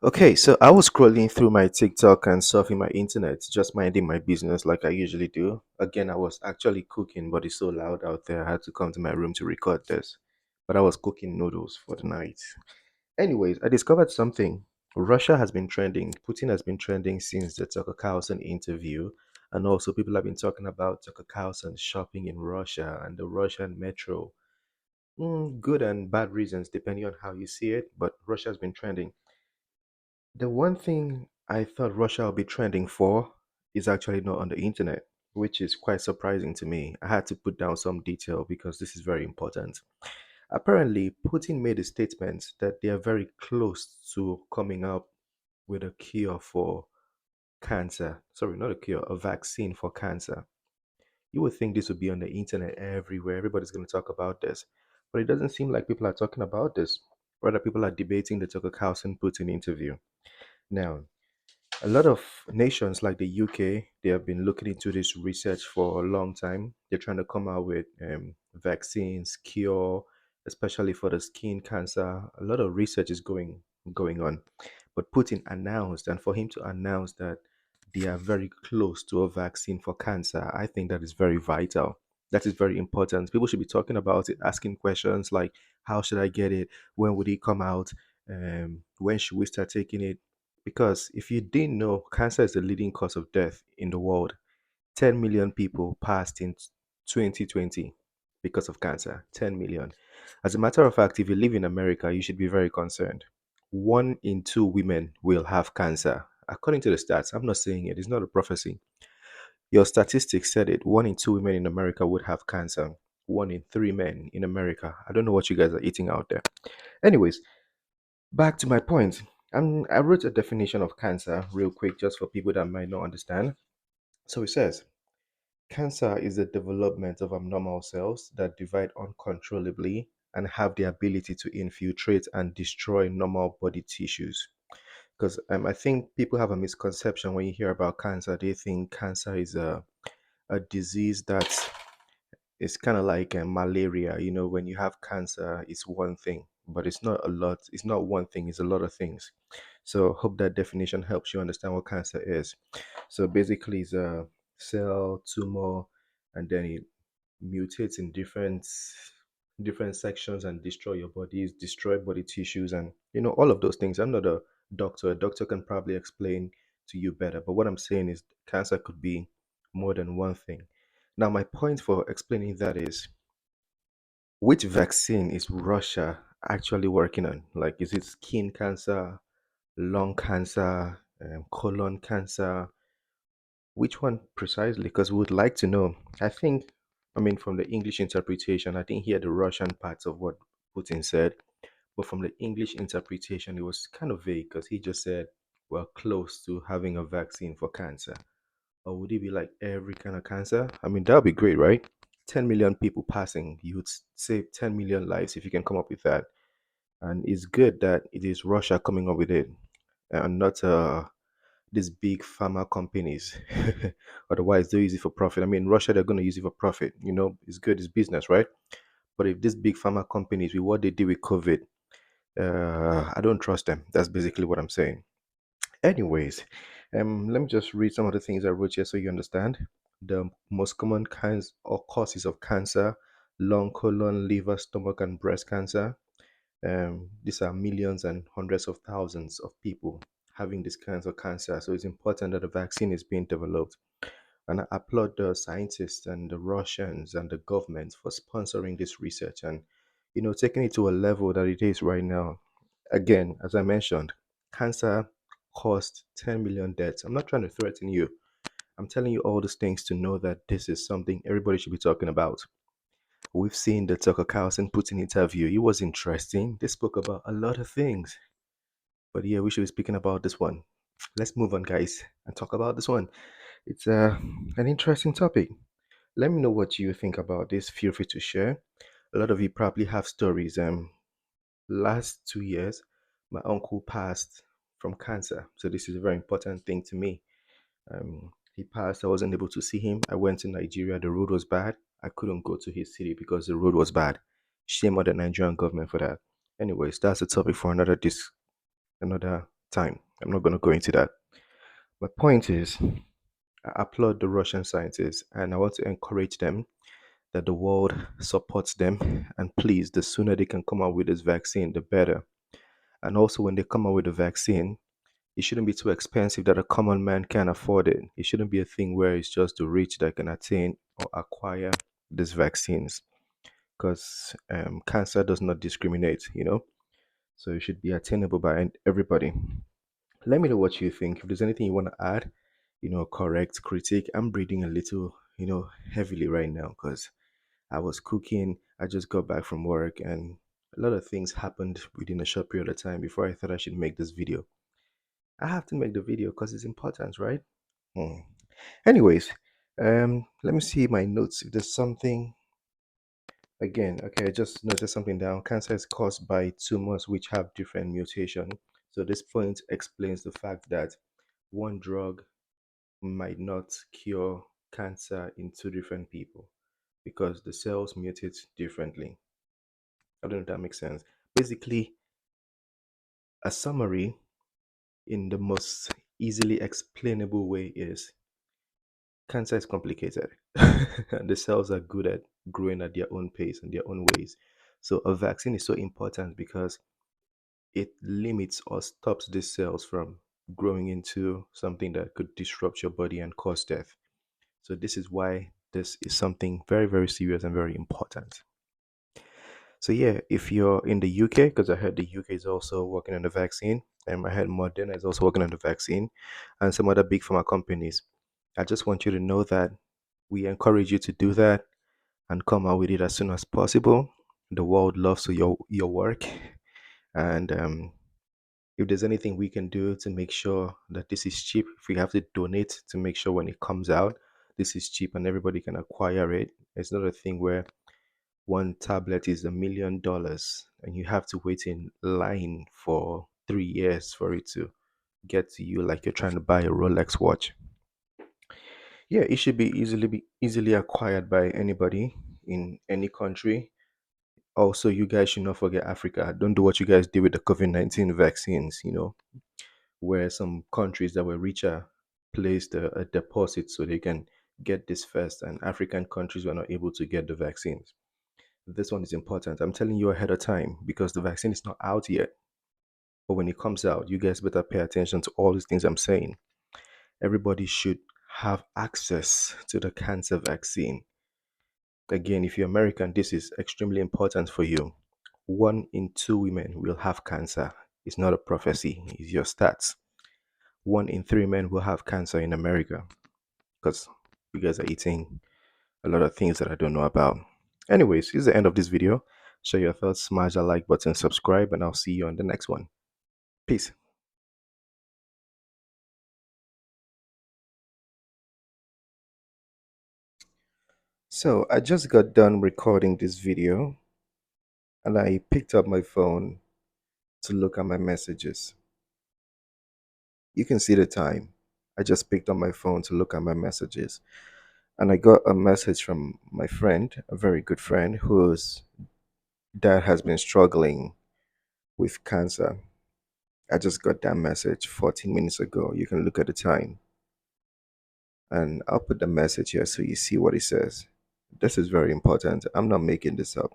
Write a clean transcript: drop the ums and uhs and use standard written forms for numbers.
Okay, so I was scrolling through my TikTok and surfing my internet, just minding my business like I usually do. Again, I was actually cooking, but it's so loud out there. I had to come to my room to record this. But I was cooking noodles for the night. Anyways, I discovered something. Russia has been trending. Putin has been trending since the Tucker Carlson interview. And also, people have been talking about Tucker Carlson shopping in Russia and the Russian metro. Good and bad reasons, depending on how you see it. But Russia has been trending. The one thing I thought Russia would be trending for is actually not on the internet, which is quite surprising to me. I had to put down some detail because this is very important. Apparently, Putin made a statement that they are very close to coming up with a cure for cancer. Sorry, not a cure, a vaccine for cancer. You would think this would be on the internet everywhere. Everybody's going to talk about this. But it doesn't seem like people are talking about this. Rather, people are debating the Tucker Carlson Putin interview. Now, a lot of nations like the UK, they have been looking into this research for a long time. They're trying to come out with vaccines, cure, especially for the skin cancer. A lot of research is going on. But Putin announced, and for him to announce that they are very close to a vaccine for cancer, I think that is very vital. That is very important. People should be talking about it, asking questions like, how should I get it? When would it come out? When should we start taking it? Because if you didn't know, cancer is the leading cause of death in the world. 10 million people passed in 2020 because of cancer. 10 million. As a matter of fact, if you live in America, you should be very concerned. One in two women will have cancer. According to the stats, I'm not saying it, it's not a prophecy. Your statistics said it. One in two women in America would have cancer. One in three men in America. I don't know what you guys are eating out there. Anyways, back to my point. I wrote a definition of cancer real quick just for people that might not understand. So it says cancer is the development of abnormal cells that divide uncontrollably and have the ability to infiltrate and destroy normal body tissues. Because I think people have a misconception when you hear about cancer. They think cancer is a disease that it's kind of like malaria. You know, when you have cancer, it's one thing, but it's not a lot. It's not one thing. It's a lot of things. So hope that definition helps you understand what cancer is. So basically, it's a cell tumor, and then it mutates in different sections and destroy your bodies, destroy body tissues, and all of those things. I'm not a doctor. A doctor can probably explain to you better. But what I'm saying is, cancer could be more than one thing. Now, my point for explaining that is, which vaccine is Russia actually working on? Like, is it skin cancer, lung cancer, colon cancer? Which one precisely? Because we would like to know. I mean, from the English interpretation, I didn't hear the Russian parts of what Putin said, but from the English interpretation, it was kind of vague because he just said, we're close to having a vaccine for cancer. Or would it be like every kind of cancer? I mean, that would be great, right? 10 million people passing, you would save 10 million lives if you can come up with that. And it's good that it is Russia coming up with it and not these big pharma companies. Otherwise, they'll use it for profit. I mean, Russia, they're going to use it for profit. It's good, it's business, right? But if these big pharma companies, with what they did with COVID, I don't trust them. That's basically what I'm saying. Anyways, let me just read some of the things I wrote here so you understand. The most common kinds or causes of cancer: lung, colon, liver, stomach, and breast cancer. These are millions and hundreds of thousands of people having these kinds of cancer. So it's important that a vaccine is being developed. And I applaud the scientists and the Russians and the government for sponsoring this research and, taking it to a level that it is right now. Again, as I mentioned, cancer caused 10 million deaths. I'm not trying to threaten you. I'm telling you all these things to know that this is something everybody should be talking about. We've seen the Tucker Carlson Putin interview. It was interesting. They spoke about a lot of things. But yeah, we should be speaking about this one. Let's move on, guys, and talk about this one. It's an interesting topic. Let me know what you think about this. Feel free to share. A lot of you probably have stories. Last 2 years, my uncle passed from cancer. So this is a very important thing to me. He passed. I wasn't able to see him. I went to Nigeria. The road was bad. I couldn't go to his city because the road was bad. Shame on the Nigerian government for that. Anyways, that's a topic for another time. I'm not going to go into that. My point is, I applaud the Russian scientists and I want to encourage them that the world supports them. And please, the sooner they can come out with this vaccine, the better. And also, when they come out with a vaccine, it shouldn't be too expensive that a common man can't afford it. It shouldn't be a thing where it's just the rich that can attain or acquire these vaccines because cancer does not discriminate. So it should be attainable by everybody. Let me know what you think. If there's anything you want to add, correct, critique. I'm breathing a little, heavily right now because I was cooking. I just got back from work and a lot of things happened within a short period of time before I thought I should make this video. I have to make the video because it's important, right? Hmm. Anyways, let me see my notes. If there's something again, okay, I just noticed something down. Cancer is caused by tumors which have different mutation. So this point explains the fact that one drug might not cure cancer in two different people because the cells mutate differently. I don't know if that makes sense. Basically, a summary in the most easily explainable way is cancer is complicated. And the cells are good at growing at their own pace and their own ways. So a vaccine is so important because it limits or stops these cells from growing into something that could disrupt your body and cause death. So this is why this is something very, very serious and very important. So yeah, if you're in the UK, because I heard the UK is also working on the vaccine, and I heard Moderna is also working on the vaccine, and some other big pharma companies. I just want you to know that we encourage you to do that and come out with it as soon as possible. The world loves your work, and if there's anything we can do to make sure that this is cheap, if we have to donate to make sure when it comes out, this is cheap and everybody can acquire it. It's not a thing where one tablet is $1 million and you have to wait in line for 3 years for it to get to you like you're trying to buy a Rolex watch. Yeah, it should be easily acquired by anybody in any country. Also, you guys should not forget Africa. Don't do what you guys did with the COVID-19 vaccines, where some countries that were richer placed a deposit so they can get this first, and African countries were not able to get the vaccines. This one is important. I'm telling you ahead of time because the vaccine is not out yet. But when it comes out, you guys better pay attention to all these things I'm saying. Everybody should have access to the cancer vaccine. Again, if you're American, this is extremely important for you. 1 in 2 women will have cancer. It's not a prophecy, it's your stats. 1 in 3 men will have cancer in America because you guys are eating a lot of things that I don't know about. Anyways, this is the end of this video. Share your thoughts, smash that like button, subscribe, and I'll see you on the next one. Peace. So I just got done recording this video and I picked up my phone to look at my messages. You can see the time. I just picked up my phone to look at my messages. And I got a message from my friend, a very good friend, whose dad has been struggling with cancer. I just got that message 14 minutes ago. You can look at the time. And I'll put the message here so you see what it says. This is very important. I'm not making this up.